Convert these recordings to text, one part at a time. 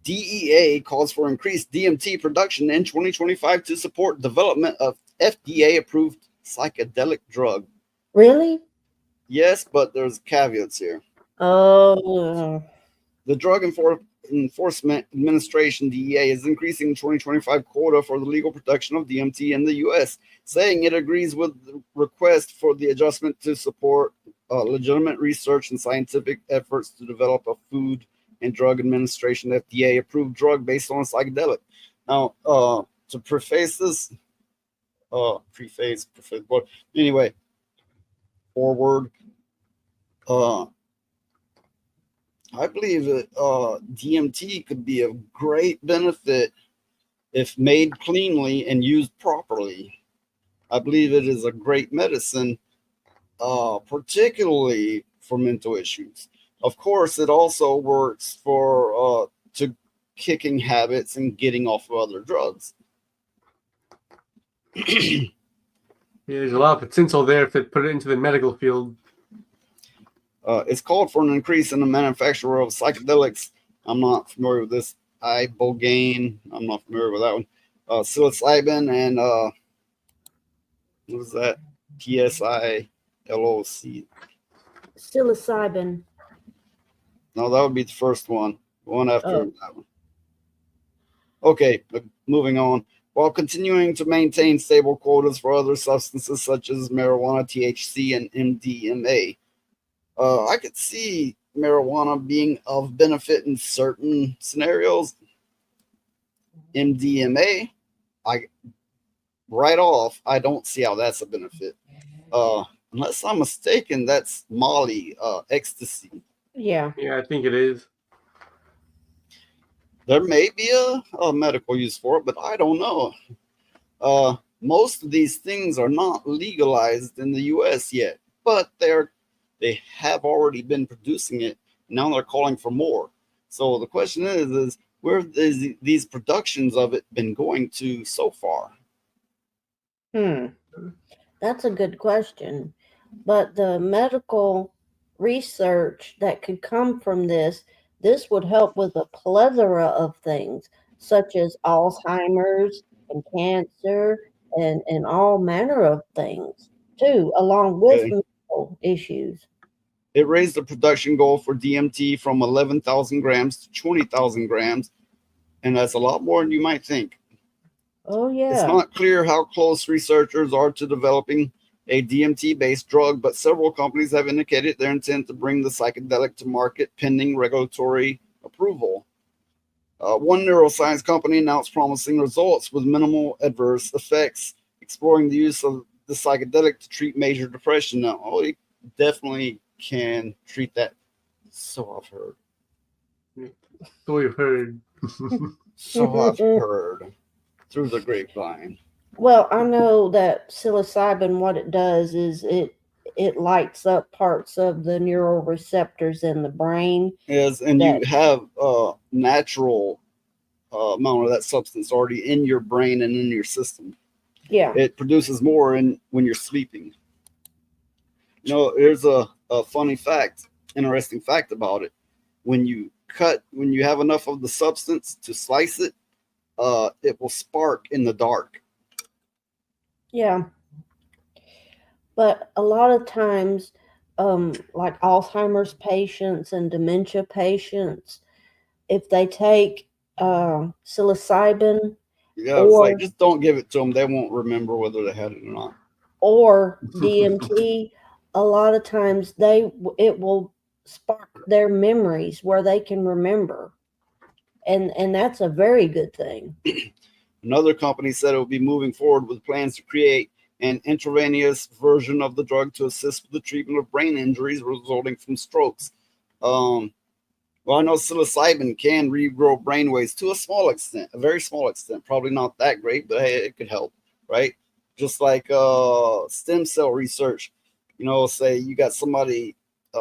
DEA calls for increased DMT production in 2025 to support development of FDA-approved psychedelic drug. Really? Yes, but there's caveats here. Oh, The Drug Enforcement Administration, DEA, is increasing the 2025 quota for the legal production of DMT in the U.S., saying it agrees with the request for the adjustment to support legitimate research and scientific efforts to develop a Food and Drug Administration FDA-approved drug based on a psychedelic. Now, to preface this, but anyway, forward. I believe that DMT could be of great benefit if made cleanly and used properly. I believe it is a great medicine, particularly for mental issues. Of course, it also works for to kicking habits and getting off of other drugs. Yeah, there's a lot of potential there if they put it into the medical field. It's called for an increase in the manufacture of psychedelics. I'm not familiar with this. Ibogaine. I'm not familiar with that one. Psilocybin and what is that? PSILOC. psilocybin. No, that would be the first one. The one after that one. Okay, moving on. While continuing to maintain stable quotas for other substances such as marijuana, THC, and MDMA. I could see marijuana being of benefit in certain scenarios. MDMA, right off, I don't see how that's a benefit. Unless I'm mistaken, that's Molly, ecstasy. Yeah. Yeah, I think it is. There may be a medical use for it, but I don't know. Most of these things are not legalized in the U.S. yet, but they have already been producing it. Now they're calling for more. So the question is where have these productions of it been going to so far? That's a good question. But the medical research that could come from this would help with a plethora of things, such as Alzheimer's and cancer and all manner of things, too, along with mental issues. It raised the production goal for DMT from 11,000 grams to 20,000 grams, and that's a lot more than you might think. Oh, yeah. It's not clear how close researchers are to developing a DMT-based drug, but several companies have indicated their intent to bring the psychedelic to market pending regulatory approval. One neuroscience company announced promising results with minimal adverse effects, exploring the use of the psychedelic to treat major depression. Now, it definitely can treat that. So I've heard. So you've heard. So I've heard through the grapevine. Well, I know that psilocybin, what it does is it lights up parts of the neural receptors in the brain. Yes, and you have a natural amount of that substance already in your brain and in your system. Yeah. It produces more when you're sleeping. You know, there's a funny fact, interesting fact about it. When you have enough of the substance to slice it, it will spark in the dark. Yeah. But a lot of times, like Alzheimer's patients and dementia patients, if they take psilocybin, it's like just don't give it to them. They won't remember whether they had it or not. Or DMT, a lot of times it will spark their memories where they can remember. And that's a very good thing. Another company said it will be moving forward with plans to create an intravenous version of the drug to assist with the treatment of brain injuries resulting from strokes. Well, I know psilocybin can regrow brain waves to a small extent, a very small extent, probably not that great, but hey, it could help, right? Just like stem cell research, say you got somebody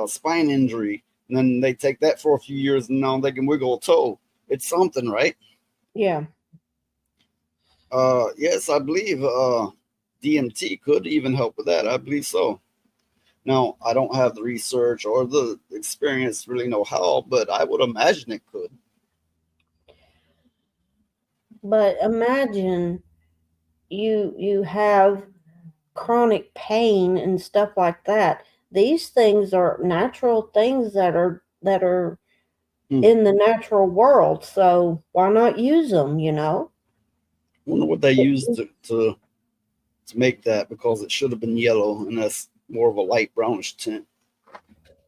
spine injury, and then they take that for a few years, and now they can wiggle a toe. It's something, right? Yeah. Yes, I believe DMT could even help with that. I believe so. Now, I don't have the research or the experience to really know how, but I would imagine it could. But imagine you have chronic pain and stuff like that. These things are natural things that are in the natural world. So why not use them, you know? I wonder what they used to make that, because it should have been yellow, and that's more of a light brownish tint.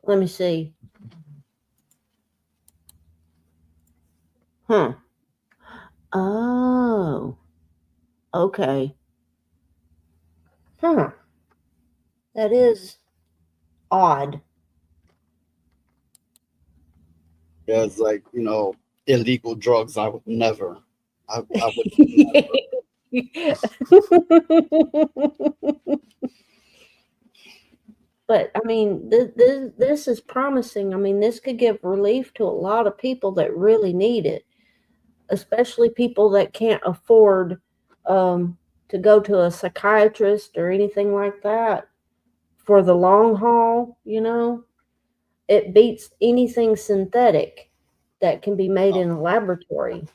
Let me see. Huh. Oh. Okay. Huh. That is odd. Yeah, it's like, illegal drugs. I would never. I would. But I mean, this is promising. I mean, this could give relief to a lot of people that really need it, especially people that can't afford to go to a psychiatrist or anything like that for the long haul. You know, it beats anything synthetic that can be made in a laboratory.